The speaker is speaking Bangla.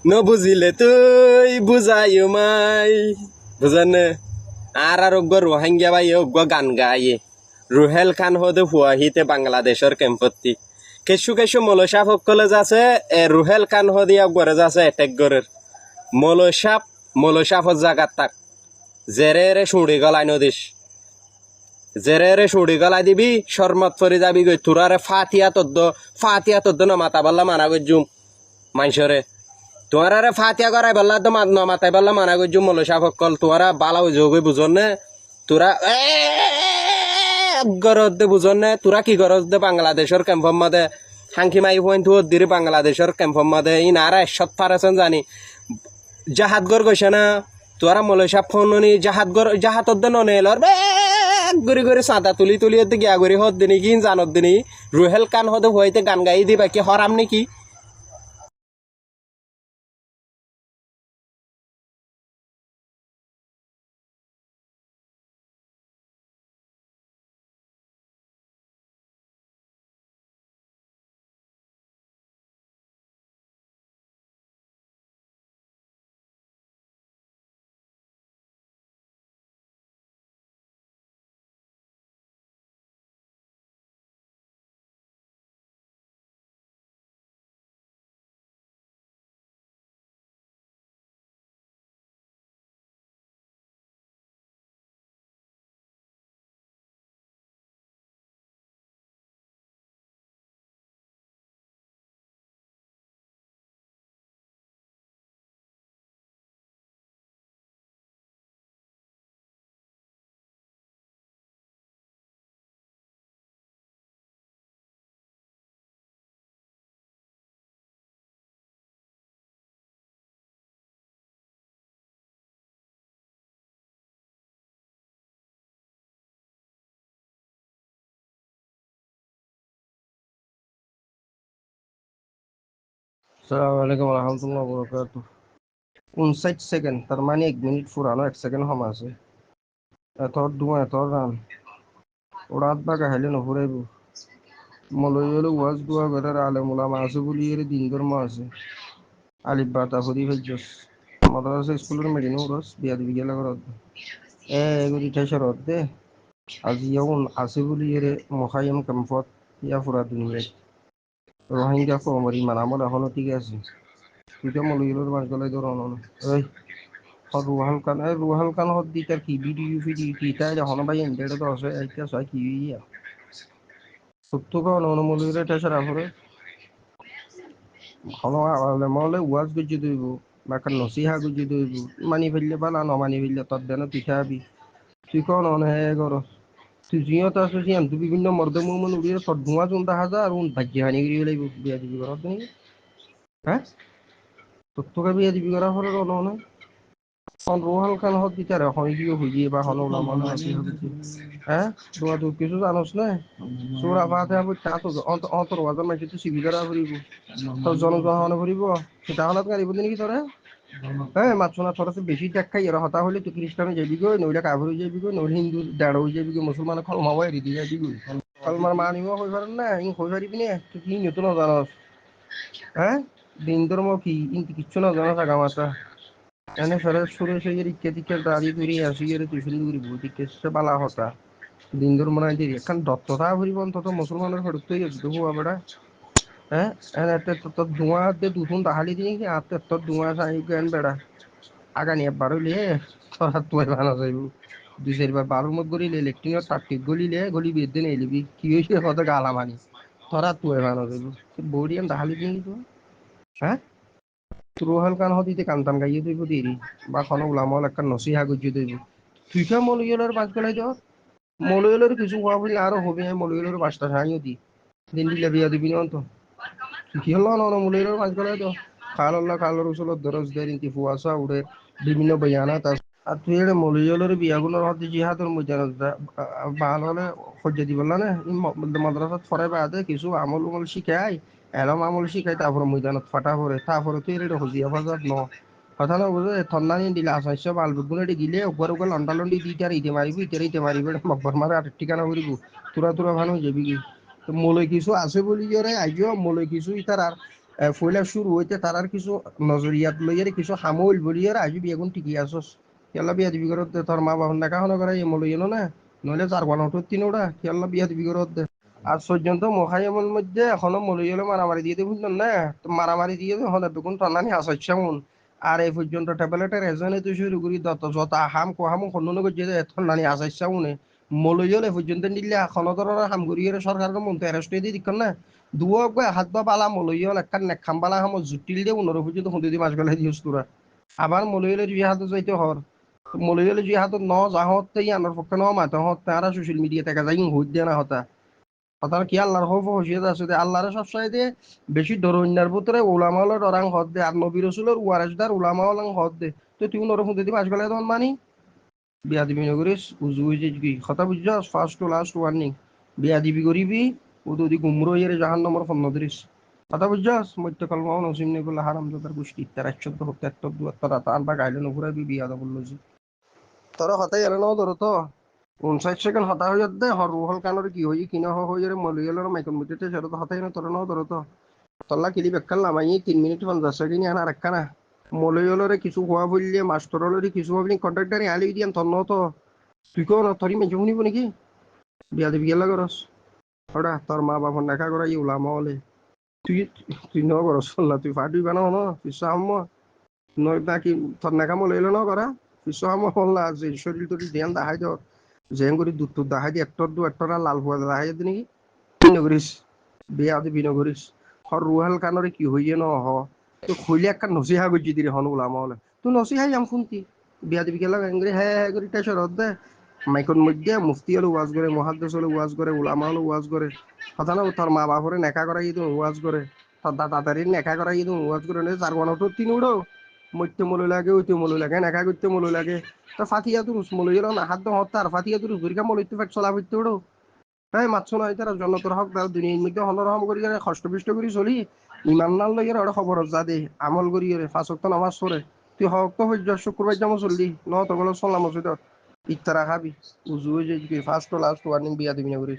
বুঝিলে তুই বুঝাই মাই বুঝানে আর অজ্ঞ রোহিঙ্গা ভাই অজ্ঞ গান গায়ে রুহেল খান হদে হুয়াহিতে বাংলাদেশের কেম্পত্তি কেশু কেশু মলসাপ সকলে যাচ্ছে রুহেল খান হদিয়া গড়ে যাচ্ছে এটেক গড়ের মলসাপর জাগাত তাক জেরে সুড়ি গলাই নদীস জেরে সুড়ি গলাই দিবি শর্মত ফরি যাবি গই তুরারে ফাতিয়া তদ্দ নমাতা বললা মানা গজুম মাইসরে তোমারে ফাতিয়া করাই বললা তো নমাতাই বললা মানা গজুম মলসাপ সকল তোমারা বালা যোগ বুঝন নে তোরা গরজ দে বুঝন নে তোরা কি গরজ দে বাংলাদেশের ক্যাম্পর মাদে হাঙ্কি মাই পয়েন্ট দিরি বাংলাদেশের ক্যাম্পর মাদে ই নারা এসত পারেছেন জানি জাহাত গর গৈছে না তোরা মলসাপ ফোন নি জাহাতর দে ননে এলর গড়ি গড়ি চাঁদা তুলি তুলি গিয়া গড়ি হদ দিনি কি জানত দিনি রুহেল কান হদে হইতে গান গাই দিবা কি হরাম নেকি আসসালামু আলাইকুম রহমতুল্লাহ বরকাত 59 সেকেন্ড তার মানে 1 মিনিট ফুরানো 1 সেকেন্ড কম আছে এত দুয়া এত রান ওরা আধ বাগা হাইলে নফুরাইব মলই হলে ওয়াজ দুয়া করে আলেমুলামা আছে বলি এর দিন ধর্ম আছে আলিফ বাতা হরি ভেজস মাদ্রাসা স্কুলের মেডিনো রস বিয়া দিবি গেলা করত এগুলি ঠাইসর দে আজি ইয়াউন আছে বলি এর মখাইম ক্যাম্পত ইয়া ফুরা দুনিয়া রোহিঙ্গা কমরি মানামল এখনো ঠিক আছে তুই তো মলইলের মাস গলাই ধর ওই ruhal kan hot di tar ki video video ki ta ja hono bai ende to so eta so ki ya sutto ko no mo lure ta sara hore hono ale mole was guji doibo bakan nasiha guji doibo mani felle bala no mani felle tot dena পিঠাবি তুই কোন অনে হে করো তুই জিও তা সুজি আম তুই বিভিন্ন মর্দে মুমন উড়িয়ে সব ধোঁয়া চুন্দা হাজার আর উন ভাগ্য হানি গিয়ে লাইব বিয়া দিবি করত নি হ্যাঁ তোকে বিয়া দিবি করা হরে অনে রোহাল খান হত বিচারে হইজিও হইজিয়ে বা হলো লামানো আছে হ্যাঁ দোয়া তো কিছু জানোস না সুরা ফাতে আবু তা তো অন্তর ওয়াজ মাইছে তো সিবি করা করিব তো জনগণ করিব সেটা হলত গাড়ি বলি নাকি তোরা হ্যাঁ মাছনা তোরা তো বেশি দেখ খাই এরা হতা হলে তুই খ্রিস্টানে যাবি গো নইলে কাবর যাবি গো নইলে হিন্দু দাঁড় হয়ে যাবি গো মুসলমান কলমাও এরি দিয়ে যাবি গো কলমার মানিও হই পারেন না ইন হই পারিবি না তুই কি নতুন জানোস হ্যাঁ দিন ধর্ম কি ইনকি কিচ্ছু না জানা থাকা মাত্রা এনে ফেরে সুরে সেই ইকে দিকে দাঁড়িয়ে ঘুরি আসি এর তুই শুরু করি বুঝি কেসে বালা হতা দিন ধর মনে হয় এখন দত্ততা হরিব অন্তত মুসলমানের হরতেই আছে তো হুয়া বেড়া হ্যাঁ এনে তোর ধোঁয়া দে দুধুন তাহালি দিয়ে কি আর তোর ধোঁয়া চাই জ্ঞান বেড়া আগানি একবার হইলে তোরা তুই ভালো যাইব দুই চারবার বারোর মধ্যে গলিলে ইলেকট্রিকের তার গলিলে গলি বেদ দিন এলিবি কি হয়েছে কত গালা মানি তোরা তুই ভালো যাইব বড়ি আমি তাহালি দিয়ে তো হ্যাঁ রোহাল কান হদিতে কান্তান গাইয়ে দইব দেরি বা কোনো ওলামল একটা নসিহা গুজিয়ে দইব তুই কে মলইলের বাস গলাই দাও মলইলের কিছু হওয়া বলে আরো হবে মলইলের বাসটা সাহায্য দি দিন দিলে বিয়া দিবি না তো তুই কি হলো না মলইলের বাস গলাই দাও খাল আল্লাহ খালের উসলত দরজ দেয় ইন্তি ফুয়াশা উড়ে বিভিন্ন বয়ানাত আছে আর তুই এর মলইলের বিয়াগুলোর হতে জিহাদের মধ্যে ভাল হলে সহ্য দিব না মাদ্রাসাত ফরাই বাদে কিছু আমল উমল শিখাই এলম আমল শিখাই তারপরে ময়দানত ফাটা পড়ে তারপরে তুই এটা হজিয়া ফাজাত ন কথা না বুঝে থন্নানি দিলে আসাইছ বালবুগুলো গিলে ওপর ওপর লন্ডা লন্ডি দিতে আর ইতে মারিবি ইতে মারিবি মকবর মারে আর ঠিকানা করিব তোরা তোরা ভালো যাবি কি তো মলৈ কিছু আছে বলি জরে আইজ মলৈ কিছু ইতার আর ফইলা শুরু হইতে তারার কিছু নজরিয়াত লইয়ারে কিছু হামল বলিয়ারে আজি বিয়াগুন ঠিকই আসস কেলা বিয়া দিবি করত দে তোর মা বাবার দেখা হনো করে এমল ইয়েলো না নইলে চার বান উঠত তিন ওটা কেলা বিয়া দিবি করত দে আজ পর্যন্ত মহাই এমন মধ্যে এখনো মলইয়েলো মারামারি দিয়ে দেবুন না তো মারামারি দিয়ে হলে বেগুন টানানি হাসাইছামুন আর এই পর্যন্ত ট্যাবলেটের এজনে তুই শুরু করি দত যত হাম কোহাম খন্ডন করছে এখন নানি হাসাইছামুনে মলইয়েলো এ পর্যন্ত নিলে এখনো ধর হাম করিয়ে সরকারের মন্ত্রী অ্যারেস্ট দিয়ে দিচ্ছেন না দুয়ক গো হাত বা বালা মলইয়ল একখান নেখাম বালা হাম জুটিল দিয়ে উন্নর পর্যন্ত হুঁদি দি মাস গেলে দিস তোরা আবার মলইলে দুই হাতে যাইতে হর মলইলে দুই হাত ন যাহত তাই আনার পক্ষে ন মাতে হত তারা সোশ্যাল মিডিয়া থেকে যাই হইত দিয়ে না হতা হতার কি আল্লাহর হফ হসিয়ত আছে দে আল্লাহর সব চাইতে বেশি ধরন্যার ভিতরে ওলামাল ডরাং হদ দে আর নবী রসুলের ওয়ারেসদার ওলামাল হদ দে তো তুই উন্নর হুঁদি দি মাস গেলে তখন মানি বিয়াদিবি নগরিস উজু হইছে কি কথা বুঝছস ফার্স্ট টু লাস্ট ওয়ার্নিং বিয়াদিবি করিবি উদুদি গুমরো ইয়েরে জাহান্নামের ফন্নদরিস কথা বুঝছস মধ্য কলমাও নসিম নে বলে হারাম জাদার গোষ্ঠী তার একশো হতে একটা দু একটা তার বা গাইলে নপুরা বিয়াদা বললো জি তোর হতাই এলে ন ধরো তো 59 সেকেন্ড হতা হয়ে দে হর রুহল কানোর কি হই কিনা হয়ে মলিয়ালোর মাইকন মুটিতে সেটা তো হতাই না তোর ন ধরো তো তল্লা কিলি বেকাল নামাই 3 মিনিট 50 সেকেন্ড আনার একখানা মলয়লরে কিছু হওয়া বললে মাস্টরলরে কিছু ভাবলি কন্ট্রাক্টারে আলি দিয়ান তন্ন তো তুই কেউ তরি মেজে শুনিব নাকি বিয়া দিবি গেলা করস ওটা তোর মা বাবার দেখা করা ই ওলামা হলে তুই তুই ন করস তুই ফাটুই বানাও ন পিস আম নয় বাকি তোর নাকা মলইলো ন করা পিস আম হল্লা যে শরীর তরি ধ্যান দেখাই দর জেন করে দুধ টুধ দেখাই দি একটর দু একটর লাল ফুয়া দেখাই দি নাকি তুই নগরিস বিয়া দিবি নগরিস হর রুহাল কানরে কি হইয়ে ন হ তো খুইলে একটা নসিহা গুজি দিরে হন ওলামা হলে তুই নসিহাই আম শুনতি বিয়া দিবি গেলা এঙ্গরি হ্যাঁ হ্যাঁ করি টেসর দে মাইকন মধ্যে মুফতি হলো ওয়াজ করে মহাদ্দেশ হলো ওয়াজ করে উলামা হলো ওয়াজ করে কথা না তোর মা বাপরে নেকা করাই দিও ওয়াজ করে তোর দাদা দাদারি নেকা করাই দিও ওয়াজ করে চার বানো তো তিন উড়ো মধ্যে মলো লাগে ওইতে মলো লাগে নেকা করতে মলো লাগে তো ফাতিয়া তুরুস মলো এলো না হাত হত আর ফাতিয়া তুরুস গরিকা মলো ইত্তে ফেট চলা হইতে উড়ো হ্যাঁ মাতছো না তারা জনতর হক তার দুনিয়ার মধ্যে হনরহম করি কষ্ট বিষ্ট করি চলি ইমান নাল লইয়া ওরা খবর যা দে আমল করি ফাঁসক তো নামাজ পড়ে তুই হক তো হইজ শুক্রবার যাবো চললি ন তো বলো চললাম মসজিদত ইত্তারা খাবি উজু হয়ে যাই ফার্স্ট লাস্ট ওয়ার্নিং বিয়া দিবি না করিস